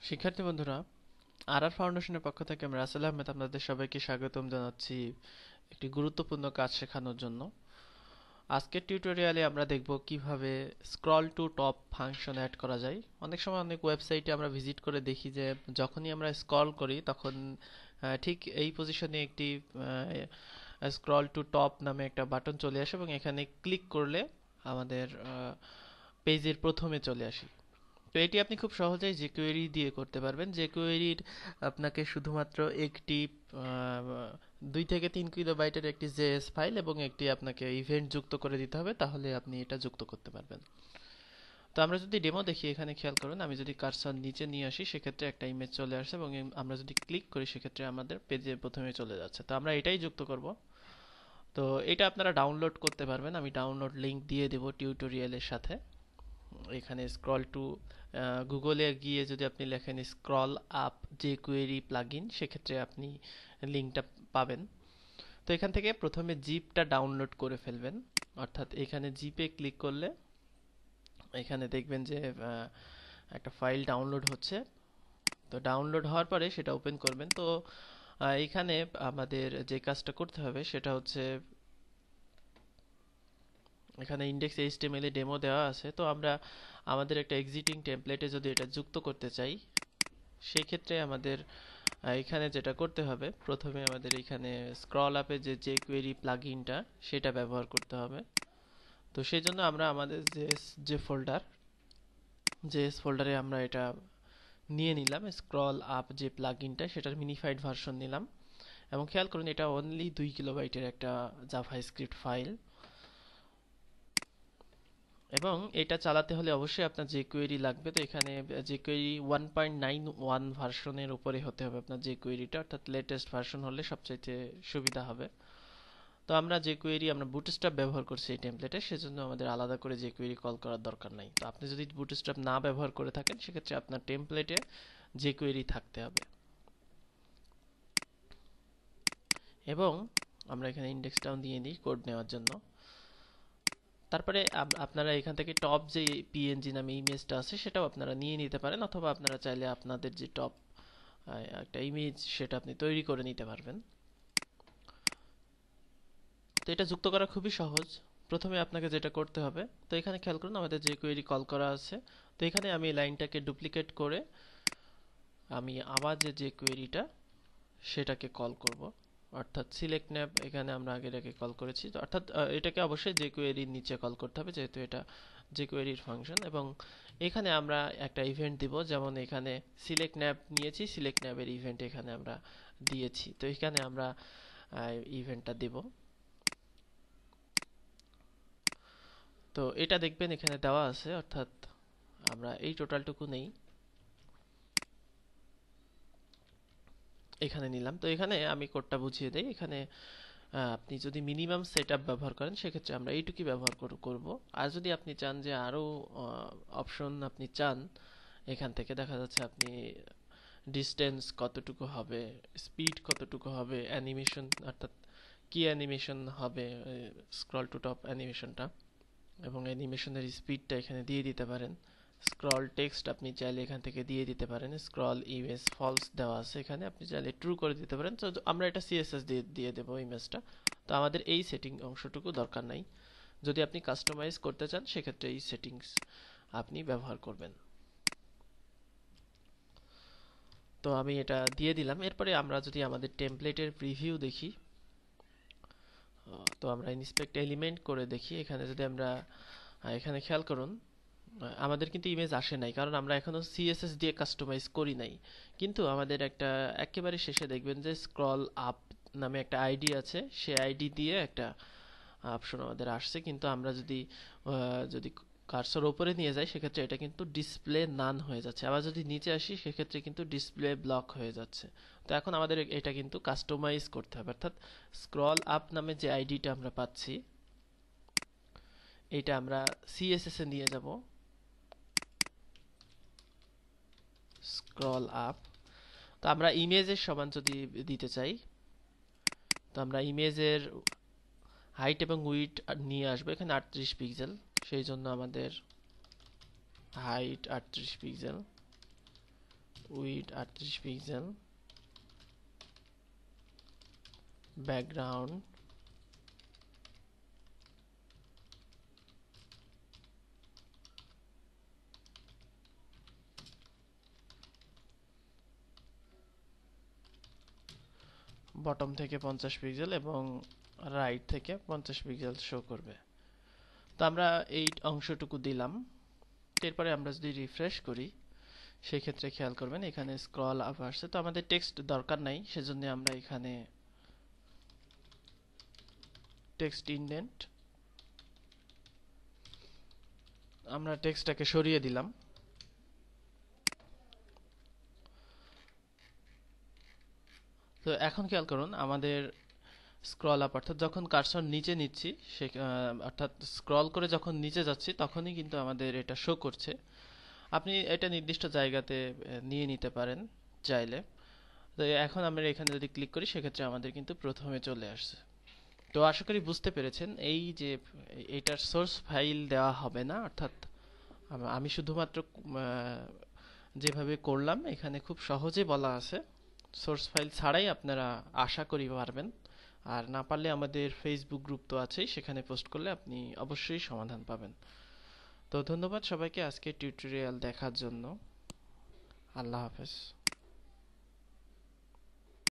শিক্ষার্থী বন্ধুরা, ফাউন্ডেশনের পক্ষ থেকে আমি রাসেল আহমেদ আপনাদের সবাইকে স্বাগতম জানাচ্ছি একটি গুরুত্বপূর্ণ কাজ শেখানোর জন্য। আজকের টিউটোরিয়ালে আমরা দেখব কিভাবে scroll to top function add করা যায়। অনেক সময় অনেক ওয়েবসাইটে আমরা ভিজিট করে দেখি যে যখনই আমরা স্ক্রল করি তখন ঠিক এই পজিশনে একটি স্ক্রল টু টপ নামে একটা বাটন চলে আসে এবং এখানে ক্লিক করলে আমাদের পেজের প্রথমে চলে আসি। তো এটি আপনি খুব সহজেই jQuery দিয়ে করতে পারবেন। jQueryর আপনাকে শুধুমাত্র একটি 2 থেকে 3 কিলোবাইটের একটি জেএস ফাইল এবং একটি আপনাকে ইভেন্ট যুক্ত করে দিতে হবে, তাহলে আপনি এটা যুক্ত করতে পারবেন। তো আমরা যদি ডেমো দেখি, এখানে খেয়াল করুন, আমি যদি কার্সর নিচে নিয়ে আসি সেক্ষেত্রে একটা ইমেজ চলে আসে এবং আমরা যদি ক্লিক করি সেক্ষেত্রে আমাদের পেজে প্রথমে চলে যাচ্ছে। তো আমরা এটাই যুক্ত করব। তো এটা আপনারা ডাউনলোড করতে পারবেন, আমি ডাউনলোড লিংক দিয়ে দেব টিউটোরিয়ালের সাথে। এখানে স্ক্রল টু গুগলে গিয়ে যদি আপনি লেখেন স্ক্রল আপ jQuery প্লাগইন, সেক্ষেত্রে আপনি লিঙ্কটা পাবেন। তো এখান থেকে প্রথমে জিপটা ডাউনলোড করে ফেলবেন, অর্থাৎ এখানে জিপে ক্লিক করলে এখানে দেখবেন যে একটা ফাইল ডাউনলোড হচ্ছে। তো ডাউনলোড হওয়ার পরে সেটা ওপেন করবেন। তো এখানে আমাদের যে কাজটা করতে হবে সেটা হচ্ছে, এখানে ইনডেক্স এইচটিএমএল এ ডেমো দেওয়া আছে। তো আমরা আমাদের একটা এক্সিস্টিং টেমপ্লেটে যদি এটা যুক্ত করতে চাই, সেই ক্ষেত্রে আমাদের এখানে যেটা করতে হবে, প্রথমে আমাদের এখানে স্ক্রল আপে যে jQuery প্লাগইনটা সেটা ব্যবহার করতে হবে। তো সেই জন্য আমরা আমাদের জেএস ফোল্ডারে আমরা এটা নিয়ে নিলাম, স্ক্রল আপ যে প্লাগইনটা সেটার মিনিফাইড ভার্সন নিলাম। এবং খেয়াল করুন, এটা অনলি 2 কিলোবাইটের একটা জাভাস্ক্রিপ্ট ফাইল এবং এটা চালাতে হলে অবশ্যই আপনার jQuery লাগবে। তো এখানে jQuery 1.91 ভার্সনের উপরে হতে হবে আপনার jQueryটা, অর্থাৎ লেটেস্ট ভার্সন হলে সবচাইতে সুবিধা হবে। তো আমরা jQuery আমরা বুটস্ট্র্যাপ ব্যবহার করছি এই টেমপ্লেটে, সেজন্য আমাদের আলাদা করে jQuery কল করার দরকার নাই। তো আপনি যদি বুটস্ট্র্যাপ না ব্যবহার করে থাকেন সেক্ষেত্রে আপনার টেমপ্লেটে jQuery থাকতে হবে। এবং আমরা এখানে ইন্ডেক্সটাও দিয়ে দিই কোড নেওয়ার জন্য। তারপরে আপনারা এখান থেকে টপ যে পিএনজি নামে ইমেজটা আছে সেটাও আপনারা নিয়ে নিতে পারেন, অথবা আপনারা চাইলে আপনাদের যে টপ একটা ইমেজ সেটা আপনি তৈরি করে নিতে পারবেন। তো এটা যুক্ত করা খুবই সহজ। প্রথমে আপনাকে যেটা করতে হবে, তো এখানে খেয়াল করুন আমাদের jQuery কল করা আছে। তো এখানে আমি লাইনটাকে ডুপ্লিকেট করে আমি আবার যে jQueryটা সেটাকে কল করব, অর্থাৎ সিলেক্ট ন্যাব এখানে আমরা আগে এটাকে কল করেছি। তো অর্থাৎ এটাকে অবশ্যই jQuery এর নিচে কল করতে হবে, যেহেতু এটা jQuery এর ফাংশন। এবং এখানে আমরা একটা ইভেন্ট দিব, যেমন এখানে সিলেক্ট ন্যাব নিয়েছি, সিলেক্ট ন্যাবের ইভেন্ট এখানে আমরা দিয়েছি। তো এখানে আমরা ইভেন্টটা দেব। তো এটা দেখবেন এখানে দেওয়া আছে, অর্থাৎ আমরা এই টোটালটুকু নেই, এখানে নিলাম। তো এখানে আমি কোডটা বুঝিয়ে দেই। এখানে আপনি যদি মিনিমাম সেটআপ ব্যবহার করেন সেক্ষেত্রে আমরা এইটুকুই ব্যবহার করব। আর যদি আপনি চান যে আরও অপশন আপনি চান, এখান থেকে দেখা যাচ্ছে আপনি ডিসটেন্স কতটুকু হবে, স্পিড কতটুকু হবে, অ্যানিমেশন অর্থাৎ কি অ্যানিমেশন হবে, স্ক্রল টু টপ অ্যানিমেশনটা এবং অ্যানিমেশনের স্পিডটা এখানে দিয়ে দিতে পারেন। স্ক্রল টেক্সট আপনি চাইলে এখান থেকে দিয়ে দিতে পারেন। স্ক্রল ইমেজ ফলস দেওয়া আছে, এখানে আপনি চাইলে ট্রু করে দিতে পারেন। তো আমরা এটা সিএসএস দিয়ে দেবো ইমেজটা। তো আমাদের এই সেটিং অংশটুকু দরকার নাই। যদি আপনি কাস্টমাইজ করতে চান সেক্ষেত্রে এই সেটিংস আপনি ব্যবহার করবেন। তো আমি এটা দিয়ে দিলাম। এরপরে আমরা যদি আমাদের টেমপ্লেটের প্রিভিউ দেখি, তো আমরা ইন্সপেক্ট এলিমেন্ট করে দেখি। এখানে যদি আমরা এখানে খেয়াল করুন, আমাদের কিন্তু ইমেজ আসে নাই, কারণ আমরা এখনো সিএসএস দিয়ে কাস্টমাইজ করি নাই। কিন্তু আমাদের একটা একেবারে শেষে দেখবেন যে স্ক্রল আপ নামে একটা আইডি আছে, সেই আইডি দিয়ে একটা অপশন আমাদের আসছে। কিন্তু আমরা যদি কার্সর উপরে নিয়ে যাই সেক্ষেত্রে এটা কিন্তু ডিসপ্লে নান হয়ে যাচ্ছে। আবার যদি নিচে আসি সেক্ষেত্রে কিন্তু ডিসপ্লে ব্লক হয়ে যাচ্ছে। তো এখন আমাদের এটা কিন্তু কাস্টমাইজ করতে হবে, অর্থাৎ স্ক্রল আপ নামে যে আইডিটা আমরা পাচ্ছি এটা আমরা সিএসএস এ নিয়ে যাব, স্ক্রল আপ। তো আমরা ইমেজের সমান যদি দিতে চাই, তো আমরা ইমেজের হাইট এবং উইডথ নিয়ে আসবো এখানে 38 পিক্সেল। সেই জন্য আমাদের height 38 pixel width 38 pixel, background bottom থেকে 50 পিক্সেল এবং রাইট থেকে 50 পিক্সেল শো করবে। তো আমরা এই অংশটুকু দিলাম। এরপরে আমরা যদি রিফ্রেশ করি সেই ক্ষেত্রে খেয়াল করবেন এখানে স্ক্রল আপ আসছে। তো আমাদের টেক্সট দরকার নাই, সেজন্য আমরা এখানে টেক্সট ইনডেন্ট, আমরা টেক্সটটাকে সরিয়ে দিলাম। তো এখন খেয়াল করুন আমাদের স্ক্রল আপ অর্থাৎ যখন কার্সর নিচে নিচ্ছি অর্থাৎ স্ক্রল করে যখন নিচে যাচ্ছি তখনই কিন্তু আমাদের এটা শো করছে। আপনি এটা নির্দিষ্ট জায়গাতে নিয়ে নিতে পারেন চাইলে। তো এখন আমরা এখানে যদি ক্লিক করি সেক্ষেত্রে আমাদের কিন্তু প্রথমে চলে আসছে। তো আশা করি বুঝতে পেরেছেন এই যে এটার সোর্স ফাইল দেওয়া হবে না, অর্থাৎ আমি শুধুমাত্র যেভাবে করলাম এখানে খুব সহজে বলা আছে। সোর্স ফাইল ছাড়াই আপনারা আশা করি পারবেন। আর না পারলে আমাদের ফেসবুক গ্রুপ তো আছেই, সেখানে পোস্ট করলে আপনি অবশ্যই সমাধান পাবেন। তো ধন্যবাদ সবাইকে আজকে টিউটোরিয়াল দেখার জন্য। আল্লাহ হাফেজ।